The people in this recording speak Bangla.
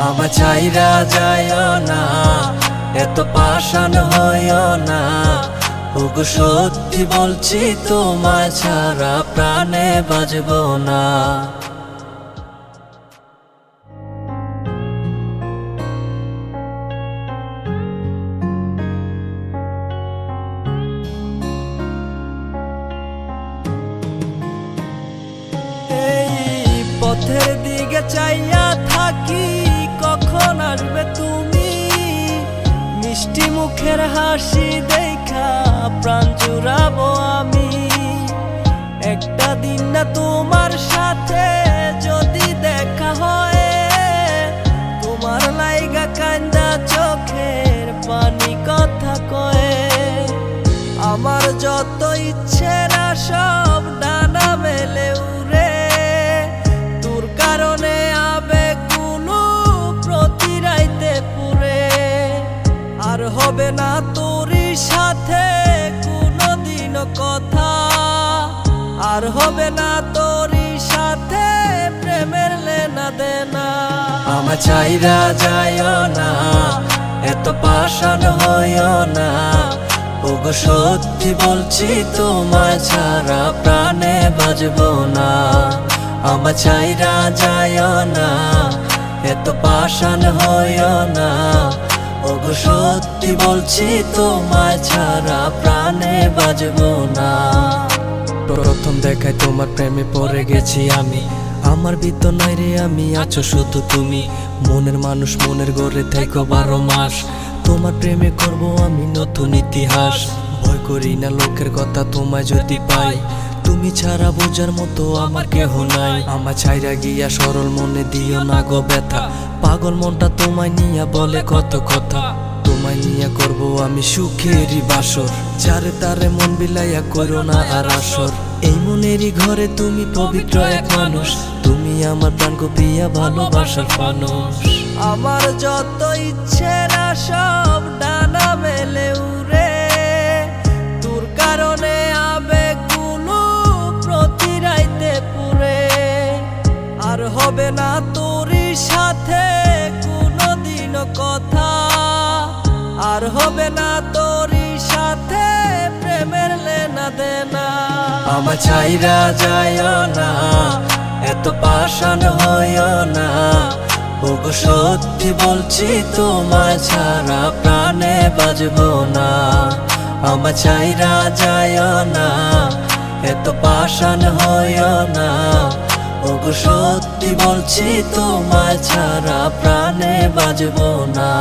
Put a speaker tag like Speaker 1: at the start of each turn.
Speaker 1: আমার চাইরা যাইও না, এত পাষাণ হইও না। ওগো সত্যি বলছি তোমায় ছাড়া প্রাণে বাঁচবো না। পথের দিকে চাইয়া থাকি, কখন আসবে তুমি? মিষ্টি মুখের হাসি দেখা প্রাণ জুড়াবো আমি। একটা দিন না তোমার সাথে যদি দেখা হয়, তোমার লাইগা কান্দা চোখের পানি কথা কয়ে। আমার যত ইচ্ছে না সব ডানা মেলে উড়ে, তোর কারণে আবেগগুলো প্রতি রাইতে পুরে। আর হবে না তোরই সাথে কোনোদিনও কথা, আর হবে না তোরই সাথে প্রেমের লেনা দেনা। আমার চাইরা যাইও না, এত পাষাণ হইও না। ওগো সত্যি বলছি তোমায় ছাড়া প্রাণে বাঁচবো না। আমার চাইরা যাইও না, এত পাষাণ হইও না। ওগো সত্যি বলছি তোমায় ছাড়া প্রাণে বাঁচবো না। প্রথম দেখায় তোমার প্রেমে পড়ে গেছি আমি। আমার ভিতর নাই রে আমি, আছো শুধু তুমি। মনের মানুষ মনের ঘরে থেকো 12 মাস। তোমার প্রেমে করব আমি নতুন ইতিহাস। ভয় করি না লোকের কথা তোমায় যদি পাই, তুমি ছাড়া বোঝার মতো আমার কেহ নাই। আমার ছাইরা গিয়া সরল মনে দিও না গো ব্যথা। পাগল মনটা তোমায় নিয়া বলে কত কথা। তোমায় নিয়া করব আমি সুখেরই বাসর। যারে তারে মন বিলাইয়া করো না আর আসর। এই মনেরই ঘরে তুমি পবিত্র এক মানুষ। তুমি আমার প্রাণ গো প্রিয়া ভালোবাসার মানুষ। আমার যত ইচ্ছে না সব ডানা মেলে উড়ে, তোর কারণে আবেগগুলো প্রতি রাইতে পুরে। আর হবে না তোরই সাথে কোনোদিনও কথা, আর হবে না তোরই সাথে প্রেমের লেনা দেনা। আমার চাইরা যাইও না, এত পাষাণ হইও না। ওগো সত্যি বলছি তোমায় ছাড়া প্রাণে বাঁচবো না। আমার চাইরা যাইও না, এত পাষাণ হইও না। ওগো সত্যি বলছি তোমায় ছাড়া প্রাণে বাঁচবো না।